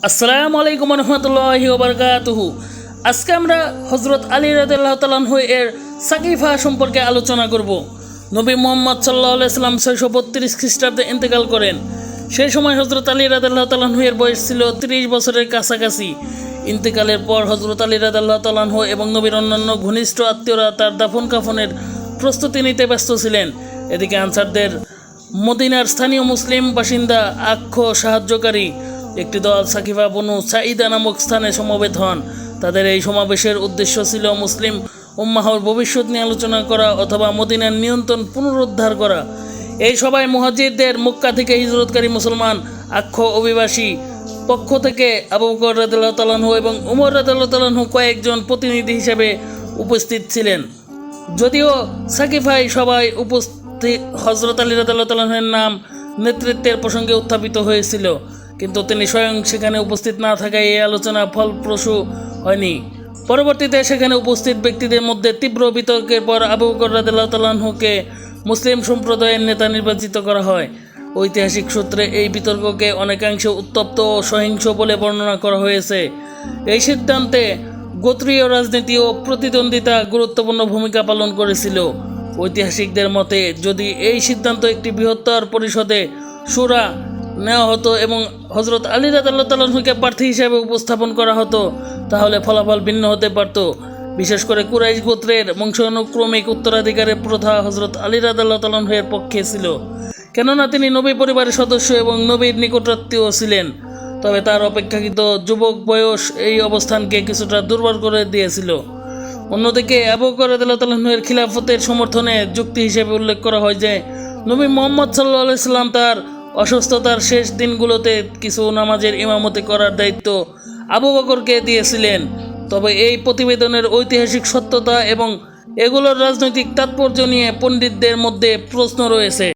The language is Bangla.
আসসালামু আলাইকুম রহমতুল্লাহি ওয়া বারাকাতুহু। আজকে আমরা হযরত আলী রাদিয়াল্লাহু তাআলা আনহু এর সাকিফা সম্পর্কে আলোচনা করব। নবী মুহাম্মদ সাল্লাল্লাহু আলাইহি সাল্লাম 632 খ্রিস্টাব্দে ইন্তেকাল করেন। সেই সময় হযরত আলী রাদিয়াল্লাহু তাআলা আনহু এর বয়স ছিল 30 বছরের কাছাকাছি। ইন্তেকালের পর হযরত আলী রাদিয়াল্লাহু তাআলা আনহু এবং নবীর অন্যান্য ঘনিষ্ঠ আত্মীয়রা তার দাফন কাফনের প্রস্তুতি নিতে ব্যস্ত ছিলেন। এদিকে আনসারদের মদিনার স্থানীয় মুসলিম বাসিন্দা আখ্য সাহায্যকারী একটি দল সাকিফা বনু সাঈদা নামক স্থানে সমবেত হন। তাদের এই সমাবেশের উদ্দেশ্য ছিল মুসলিম উম্মাহর ভবিষ্যৎ নিয়ে আলোচনা করা অথবা মদিনার নিয়ন্ত্রণ পুনরুদ্ধার করা। এই সভায় মুহাজিরদের মক্কা থেকে হিজরতকারী মুসলমান আখ্য অভিবাসী পক্ষ থেকে আবু বকর রাদিয়াল্লাহু তাআলা আনহু এবং উমর রাদিয়াল্লাহু তাআলা আনহু কয়েকজন প্রতিনিধি হিসেবে উপস্থিত ছিলেন। যদিও সাকিফায় সবাই উপস্থিত হযরত আলী রাদিয়াল্লাহু তাআলা আনহুর নাম নেতৃত্বের প্রসঙ্গে উত্থাপিত হয়েছিল, কিন্তু তিনি স্বয়ং সেখানে উপস্থিত না থাকায় এই আলোচনা ফলপ্রসূ হয়নি। পরবর্তীতে সেখানে উপস্থিত ব্যক্তিদের মধ্যে তীব্র বিতর্কের পর আবু বকর রাদিয়াল্লাহু তাআলা আনহুকে মুসলিম সম্প্রদায়ের নেতা নির্বাচিত করা হয়। ঐতিহাসিক সূত্রে এই বিতর্ককে অনেকাংশে উত্তপ্ত ও সহিংস বলে বর্ণনা করা হয়েছে। এই সিদ্ধান্তে গোত্রীয় রাজনীতি ও প্রতিদ্বন্দ্বিতা গুরুত্বপূর্ণ ভূমিকা পালন করেছিল। ঐতিহাসিকদের মতে যদি এই সিদ্ধান্ত একটি বৃহত্তর পরিষদে শুরা নেওয়া হতো এবং হযরত আলী রাদিয়াল্লাহু তাআলা আনহুকে প্রার্থী হিসেবে উপস্থাপন করা হতো, তাহলে ফলাফল ভিন্ন হতে পারত। বিশেষ করে কুরাইশ গোত্রের বংশানুক্রমিক উত্তরাধিকারের প্রথা হযরত আলী রাদিয়াল্লাহু তাআলা আনহু এর পক্ষে ছিল, কেননা তিনি নবী পরিবারের সদস্য এবং নবীর নিকটাত্মীয় ছিলেন। তবে তার অপেক্ষাকৃত যুবক বয়স এই অবস্থানকে কিছুটা দুর্বল করে দিয়েছিল। অন্যদিকে আবু বকর রাদিয়াল্লাহু তাআলা আনহু এর খিলাফতের সমর্থনে যুক্তি হিসেবে উল্লেখ করা হয় যে নবী মুহাম্মদ সাল্লাল্লাহু আলাইহি সাল্লাম তার অসুস্থতার শেষ দিনগুলোতে কিছু নামাজের ইমামতি করার দায়িত্ব আবু বকরকে দিয়েছিলেন। তবে এই প্রতিবেদনের ঐতিহাসিক সত্যতা এবং এগুলোর রাজনৈতিক তাৎপর্য নিয়ে পণ্ডিতদের মধ্যে প্রশ্ন রয়েছে।